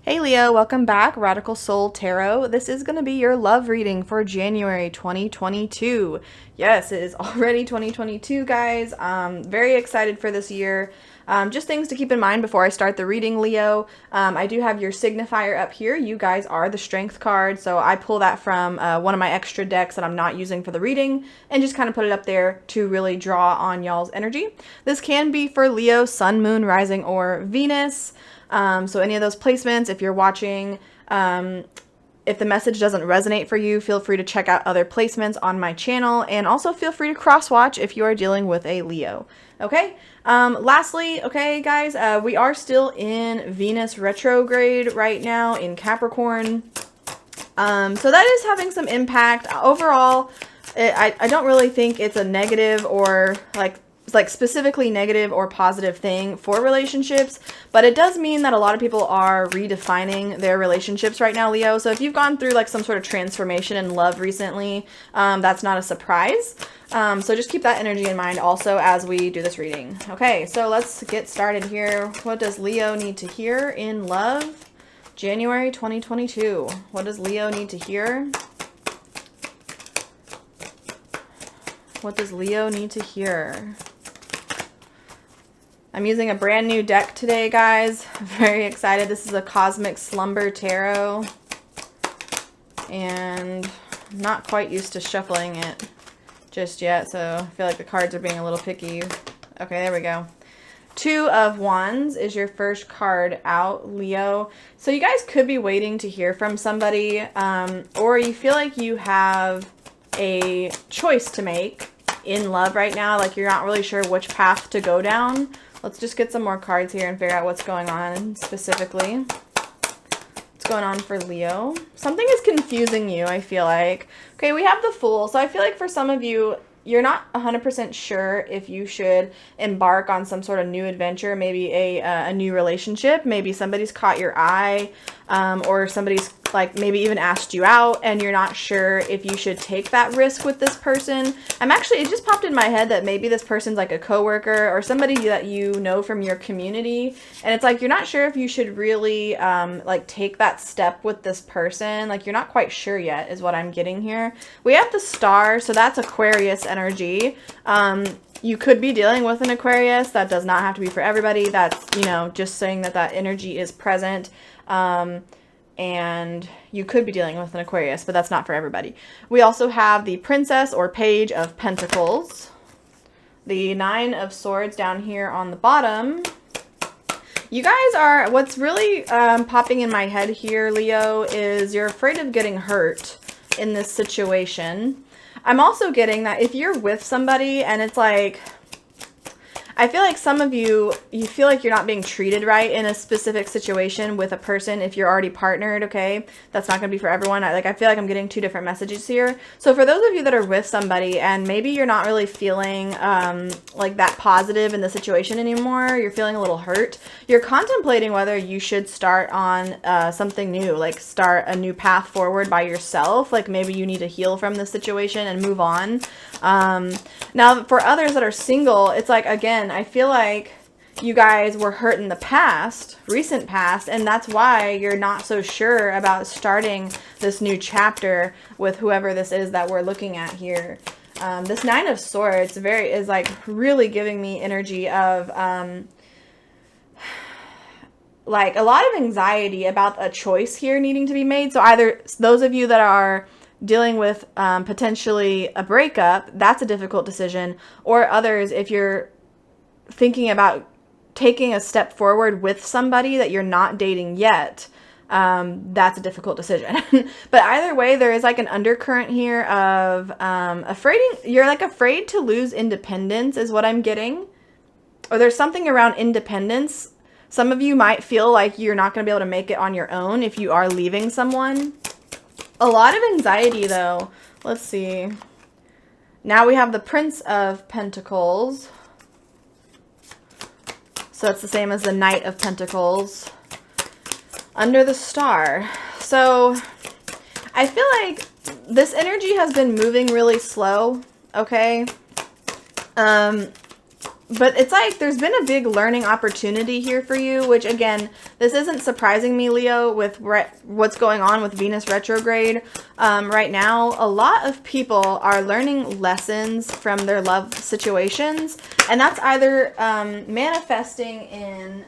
Hey Leo, welcome back. Radical Soul Tarot. This is going to be your love reading for January 2022. Yes, it is already 2022, guys. Very excited for this year. Just things to keep in mind before I start the reading, Leo. I do have your signifier up here. You guys are the Strength card, so I pull that from one of my extra decks that I'm not using for the reading and just kind of put it up there to really draw on y'all's energy. This can be for Leo, Sun, Moon, Rising, or Venus. So any of those placements, if you're watching, if the message doesn't resonate for you, feel free to check out other placements on my channel, and also feel free to cross-watch if you are dealing with a Leo. Okay, lastly, okay, guys, we are still in Venus retrograde right now in Capricorn. So that is having some impact. Overall, I don't really think it's a negative or like specifically negative or positive thing for relationships, but it does mean that a lot of people are redefining their relationships right now, Leo. So if you've gone through like some sort of transformation in love recently, that's not a surprise. So just keep that energy in mind also as we do this reading. Okay, so let's get started here. What does Leo need to hear in love? January 2022. What does Leo need to hear? What does Leo need to hear? I'm using a brand new deck today, guys. I'm very excited. This is a Cosmic Slumber Tarot. And I'm not quite used to shuffling it just yet, so I feel like the cards are being a little picky. Okay, there we go. Two of Wands is your first card out, Leo. So you guys could be waiting to hear from somebody, or you feel like you have a choice to make in love right now, like you're not really sure which path to go down. Let's just get some more cards here and figure out what's going on specifically. What's going on for Leo? Something is confusing you, I feel like. Okay, we have the Fool. So I feel like for some of you, you're not 100% sure if you should embark on some sort of new adventure, maybe a new relationship. Maybe somebody's caught your eye, or somebody's like maybe even asked you out and you're not sure if you should take that risk with this person. It just popped in my head that maybe this person's like a coworker or somebody that you know from your community, and it's like you're not sure if you should really like take that step with this person. Like you're not quite sure yet is what I'm getting here. We have the Star, so that's Aquarius energy. You could be dealing with an Aquarius. That does not have to be for everybody. That's, you know, just saying that that energy is present. And you could be dealing with an Aquarius, but that's not for everybody. We also have the Princess or Page of Pentacles. The Nine of Swords down here on the bottom. You guys are, what's really popping in my head here, Leo, is you're afraid of getting hurt in this situation. I'm also getting that if you're with somebody and it's like, I feel like some of you feel like you're not being treated right in a specific situation with a person if you're already partnered, okay? That's not going to be for everyone. I feel like I'm getting two different messages here. So for those of you that are with somebody and maybe you're not really feeling like that positive in the situation anymore, you're feeling a little hurt, you're contemplating whether you should start on something new, like start a new path forward by yourself. Like maybe you need to heal from the situation and move on. Now for others that are single, it's like, again, I feel like you guys were hurt in the past, recent past, and that's why you're not so sure about starting this new chapter with whoever this is that we're looking at here. This Nine of Swords is like really giving me energy of like a lot of anxiety about a choice here needing to be made. So either those of you that are dealing with potentially a breakup, that's a difficult decision, or others, if you're thinking about taking a step forward with somebody that you're not dating yet, that's a difficult decision. But either way, there is like an undercurrent here of you're like afraid to lose independence is what I'm getting, or there's something around independence. Some of you might feel like you're not going to be able to make it on your own if you are leaving someone. A lot of anxiety though. Let's see. Now we have the Prince of Pentacles. So it's the same as the Knight of Pentacles under the Star. So I feel like this energy has been moving really slow, okay? But it's like there's been a big learning opportunity here for you, which again, this isn't surprising me, Leo, with what's going on with Venus retrograde right now. A lot of people are learning lessons from their love situations, and that's either manifesting in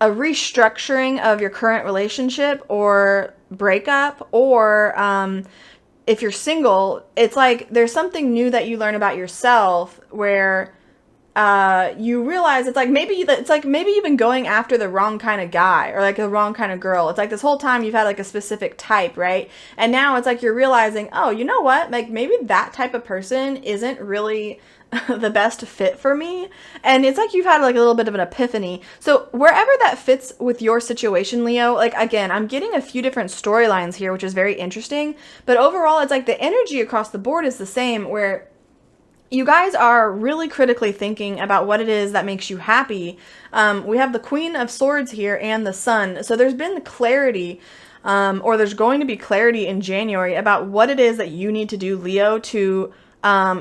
a restructuring of your current relationship or breakup, or if you're single, it's like there's something new that you learn about yourself where you realize it's like maybe you've been going after the wrong kind of guy or like the wrong kind of girl. It's like this whole time you've had like a specific type, right? And now it's like you're realizing, oh, you know what? Like maybe that type of person isn't really the best fit for me. And it's like you've had like a little bit of an epiphany. So wherever that fits with your situation, Leo, like again, I'm getting a few different storylines here, which is very interesting. But overall, it's like the energy across the board is the same, where you guys are really critically thinking about what it is that makes you happy. We have the Queen of Swords here and the Sun. So there's been clarity, or there's going to be clarity in January about what it is that you need to do, Leo, to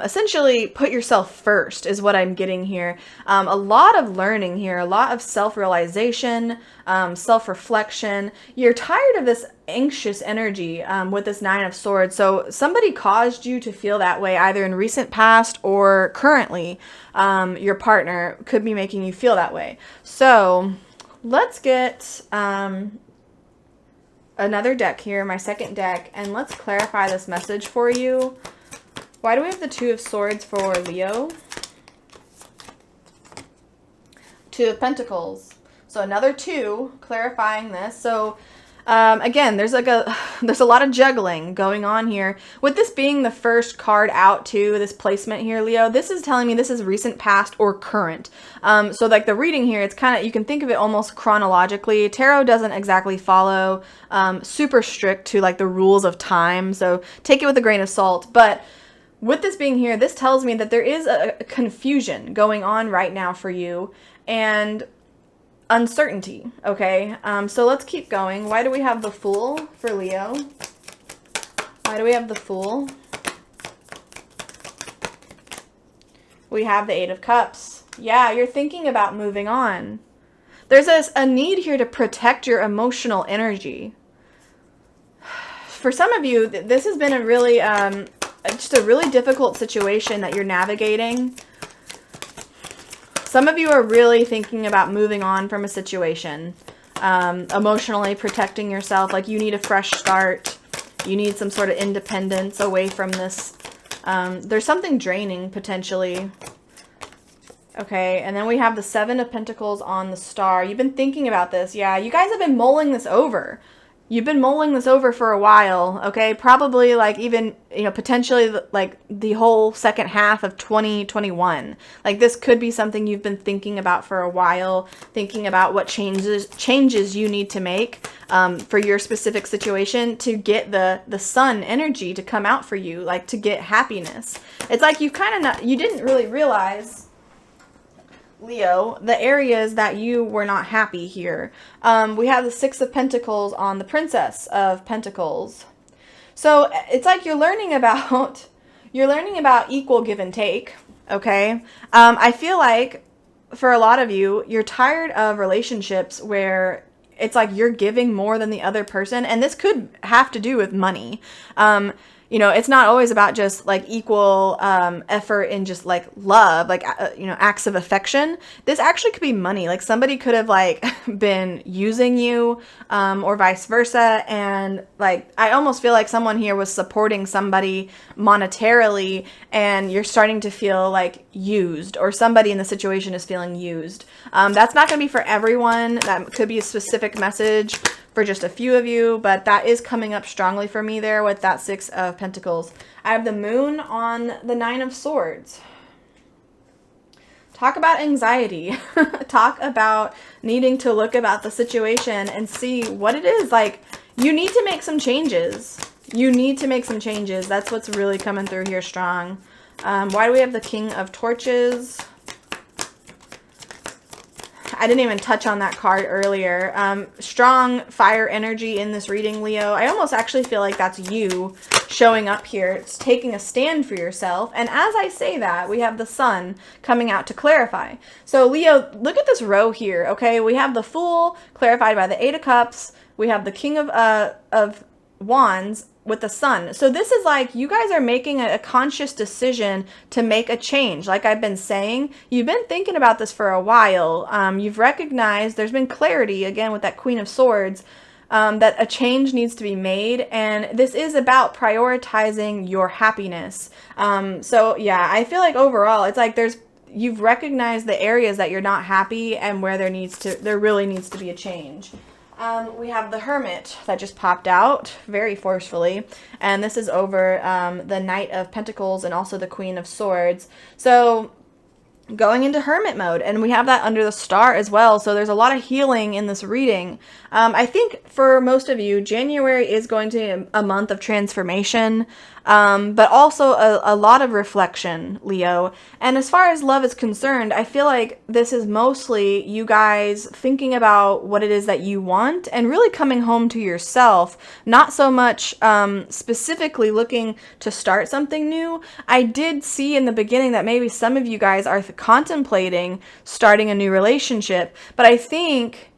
essentially put yourself first is what I'm getting here. A lot of learning here, a lot of self-realization, self-reflection. You're tired of this anxious energy with this Nine of Swords. So somebody caused you to feel that way either in recent past or currently. Your partner could be making you feel that way. So let's get another deck here, my second deck, and let's clarify this message for you. Why do we have the Two of Swords for Leo? Two of Pentacles. So another two, clarifying this. So again, there's a lot of juggling going on here. With this being the first card out too, this placement here, Leo, this is telling me this is recent, past, or current. So like the reading here, it's kind of, you can think of it almost chronologically. Tarot doesn't exactly follow super strict to like the rules of time. So take it with a grain of salt. But with this being here, this tells me that there is a confusion going on right now for you and uncertainty, okay? So let's keep going. Why do we have the Fool for Leo? Why do we have the Fool? We have the Eight of Cups. Yeah, you're thinking about moving on. There's a need here to protect your emotional energy. For some of you, this has been a really just a really difficult situation that you're navigating. Some of you are really thinking about moving on from a situation, emotionally protecting yourself. Like you need a fresh start. You need some sort of independence away from this. There's something draining potentially. Okay, and then we have the Seven of Pentacles on the Star. You've been thinking about this. Yeah, you guys have been mulling this over. You've been mulling this over for a while, okay? Probably like even, potentially like the whole second half of 2021. Like this could be something you've been thinking about for a while, thinking about what changes you need to make for your specific situation to get the sun energy to come out for you, like to get happiness. It's like you you didn't really realize, Leo, the areas that you were not happy here. We have the Six of Pentacles on the Princess of Pentacles. So it's like you're learning about equal give and take, okay? I feel like for a lot of you, you're tired of relationships where it's like you're giving more than the other person, and this could have to do with money. It's not always about just like equal effort in just like love, like, acts of affection. This actually could be money. Like somebody could have like been using you or vice versa. And like, I almost feel like someone here was supporting somebody monetarily and you're starting to feel like used, or somebody in the situation is feeling used. That's not going to be for everyone. That could be a specific message for just a few of you, but that is coming up strongly for me there with that Six of Pentacles. I have the Moon on the Nine of Swords. Talk about anxiety. Talk about needing to look about the situation and see what it is. Like, you need to make some changes. You need to make some changes. That's what's really coming through here strong. Why do we have the King of Torches? I didn't even touch on that card earlier. Strong fire energy in this reading, Leo. I almost actually feel like that's you showing up here. It's taking a stand for yourself. And as I say that, we have the Sun coming out to clarify. So Leo, look at this row here, okay? We have the Fool clarified by the Eight of Cups. We have the King of Wands with the Sun. So this is like you guys are making a conscious decision to make a change. Like I've been saying, you've been thinking about this for a while. You've recognized there's been clarity, again, with that Queen of Swords, that a change needs to be made. And this is about prioritizing your happiness. So yeah, I feel like overall, it's like you've recognized the areas that you're not happy and where there really needs to be a change. We have the Hermit that just popped out very forcefully, and this is over the Knight of Pentacles and also the Queen of Swords. So going into hermit mode, and we have that under the Star as well. So there's a lot of healing in this reading. I think for most of you, January is going to be a month of transformation, but also a lot of reflection, Leo. And as far as love is concerned, I feel like this is mostly you guys thinking about what it is that you want and really coming home to yourself, not so much specifically looking to start something new. I did see in the beginning that maybe some of you guys are contemplating starting a new relationship, but I think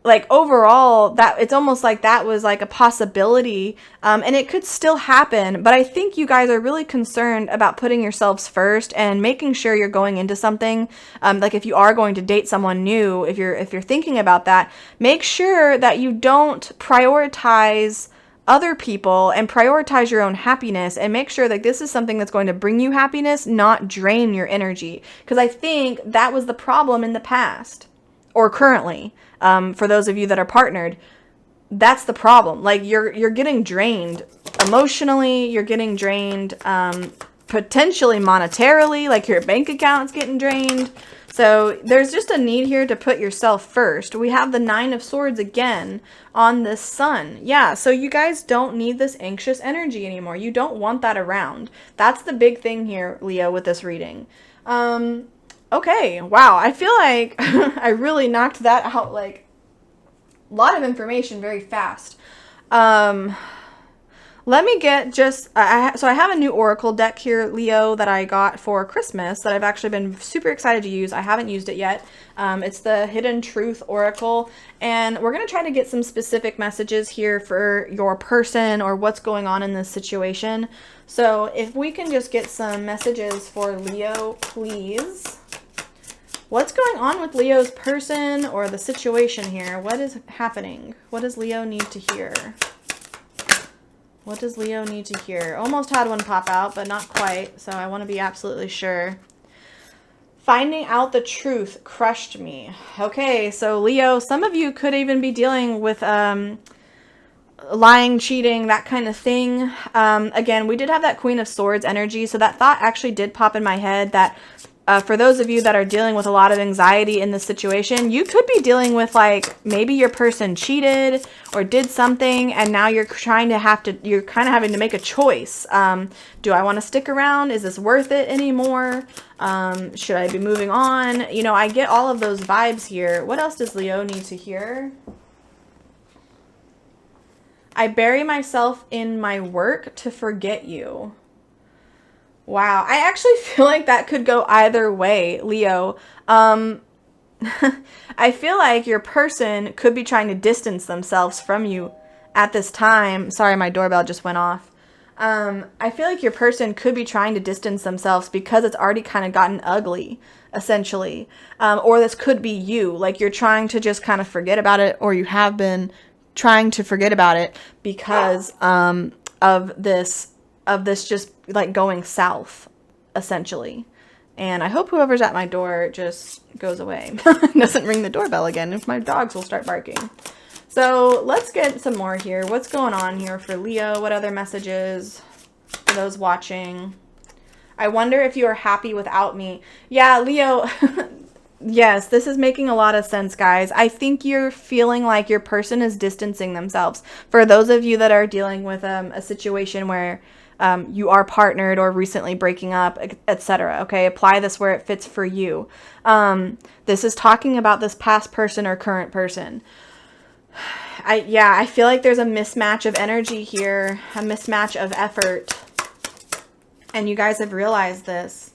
like overall that it's almost like that was like a possibility, and it could still happen, but I think you guys are really concerned about putting yourselves first and making sure you're going into something, like if you are going to date someone new, if you're thinking about that, make sure that you don't prioritize other people and prioritize your own happiness, and make sure that this is something that's going to bring you happiness, not drain your energy, because I think that was the problem in the past or currently. For those of you that are partnered, that's the problem. Like you're getting drained emotionally, you're getting drained potentially monetarily, like your bank account's getting drained. So there's just a need here to put yourself first. We have the Nine of Swords again on this Sun. Yeah, so you guys don't need this anxious energy anymore. You don't want that around. That's the big thing here, Leo, with this reading. Okay, wow, I feel like I really knocked that out, like, a lot of information very fast. Let me get just, so I have a new Oracle deck here, Leo, that I got for Christmas that I've actually been super excited to use. I haven't used it yet. It's the Hidden Truth Oracle, and we're going to try to get some specific messages here for your person or what's going on in this situation. So if we can just get some messages for Leo, please. What's going on with Leo's person or the situation here? What is happening? What does Leo need to hear? What does Leo need to hear? Almost had one pop out, but not quite, so I want to be absolutely sure. Finding out the truth crushed me. Okay, so Leo, some of you could even be dealing with lying, cheating, that kind of thing. Again, we did have that Queen of Swords energy, so that thought actually did pop in my head that for those of you that are dealing with a lot of anxiety in this situation, you could be dealing with like maybe your person cheated or did something, and now you're kind of having to make a choice. Do I want to stick around? Is this worth it anymore? Should I be moving on? You know, I get all of those vibes here. What else does Leo need to hear? I bury myself in my work to forget you. Wow, I actually feel like that could go either way, Leo. I feel like your person could be trying to distance themselves from you at this time. Sorry, my doorbell just went off. I feel like your person could be trying to distance themselves because it's already kind of gotten ugly, essentially. Or this could be you, like you're trying to just kind of forget about it, or you have been trying to forget about it because of this just like going south, essentially. And I hope whoever's at my door just goes away. Doesn't ring the doorbell again if my dogs will start barking. So let's get some more here. What's going on here for Leo? What other messages for those watching? I wonder if you are happy without me. Yeah, Leo. Yes, this is making a lot of sense, guys. I think you're feeling like your person is distancing themselves. For those of you that are dealing with a situation where you are partnered or recently breaking up, etc. Okay, apply this where it fits for you. This is talking about this past person or current person. I feel like there's a mismatch of energy here, a mismatch of effort. And you guys have realized this.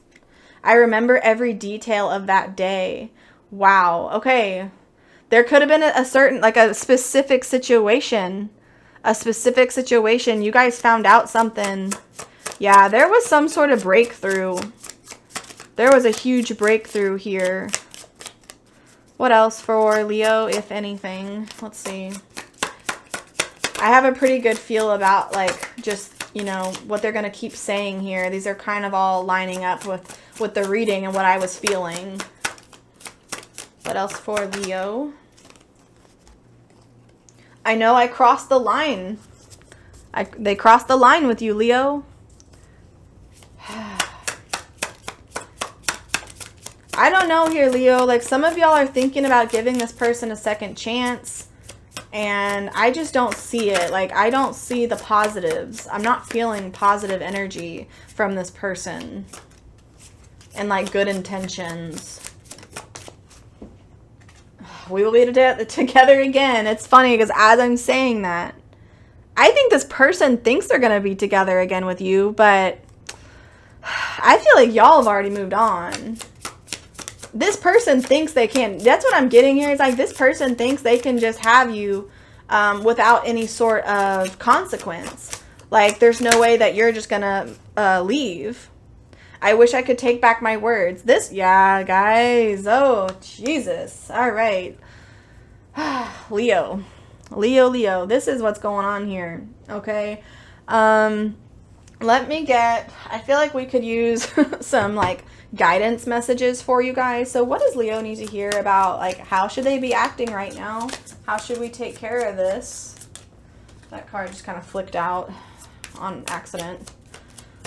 I remember every detail of that day. Wow. Okay. There could have been a certain, like a specific situation. A specific situation. You guys found out something. Yeah, there was some sort of breakthrough. There was a huge breakthrough here. What else for Leo, if anything? Let's see. I have a pretty good feel about, like, just, you know, what they're going to keep saying here. These are kind of all lining up with the reading and what I was feeling. What else for Leo? I know I crossed the line. They crossed the line with you, Leo. I don't know here, Leo. Like, some of y'all are thinking about giving this person a second chance. And I just don't see it. Like, I don't see the positives. I'm not feeling positive energy from this person. And, like, good intentions. We will be together again. It's funny because as I'm saying that, I think this person thinks they're going to be together again with you. But I feel like y'all have already moved on. This person thinks they can. That's what I'm getting here. It's like this person thinks they can just have you without any sort of consequence. Like, there's no way that you're just gonna leave. I wish I could take back my words. Yeah, guys. Oh, Jesus. All right. Leo. Leo. This is what's going on here. Okay. Let me get, I feel like we could use some, like, guidance messages for you guys. So what does Leo need to hear about, like, how should they be acting right now? How should we take care of this? That card just kind of flicked out on accident.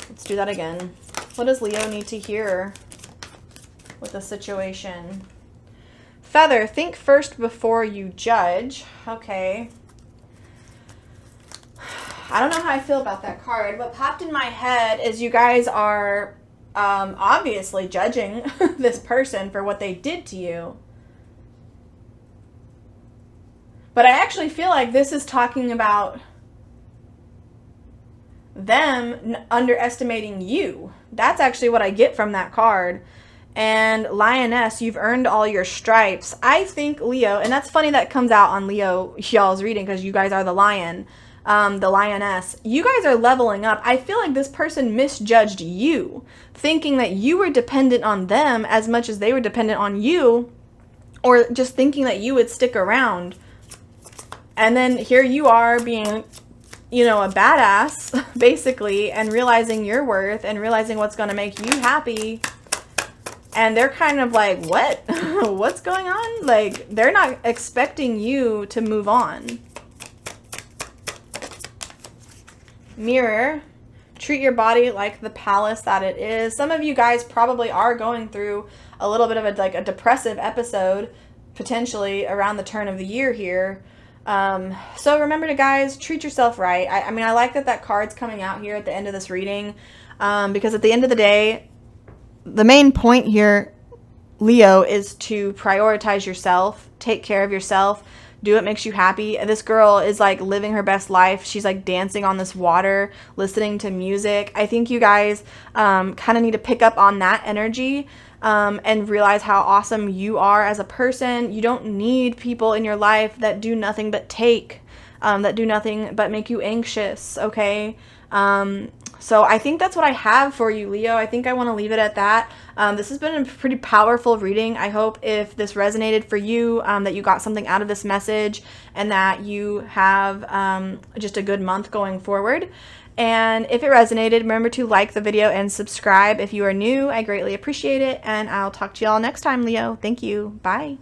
Let's do that again. What does Leo need to hear with the situation? Feather, think first before you judge. Okay. I don't know how I feel about that card. What popped in my head is you guys are obviously judging this person for what they did to you. But I actually feel like this is talking about them underestimating you. That's actually what I get from that card. And Lioness, you've earned all your stripes. I think Leo, and that's funny that comes out on Leo, y'all's reading, because you guys are the lion. The Lioness, you guys are leveling up. I feel like this person misjudged you, thinking that you were dependent on them as much as they were dependent on you, or just thinking that you would stick around. And then here you are being, you know, a badass, basically, and realizing your worth and realizing what's going to make you happy. And they're kind of like, what? What's going on? Like, they're not expecting you to move on. Mirror, treat your body like the palace that it is. Some of you guys probably are going through a little bit of a depressive episode, potentially around the turn of the year here. So remember to, guys, treat yourself right. I mean, I like that card's coming out here at the end of this reading, because at the end of the day, the main point here, Leo, is to prioritize yourself, take care of yourself, do what makes you happy. This girl is, like, living her best life. She's, like, dancing on this water, listening to music. I think you guys kind of need to pick up on that energy and realize how awesome you are as a person. You don't need people in your life that do nothing but take, that do nothing but make you anxious, okay? So I think that's what I have for you, Leo. I think I want to leave it at that. This has been a pretty powerful reading. I hope if this resonated for you, that you got something out of this message and that you have just a good month going forward. And if it resonated, remember to like the video and subscribe if you are new. I greatly appreciate it. And I'll talk to y'all next time, Leo. Thank you. Bye.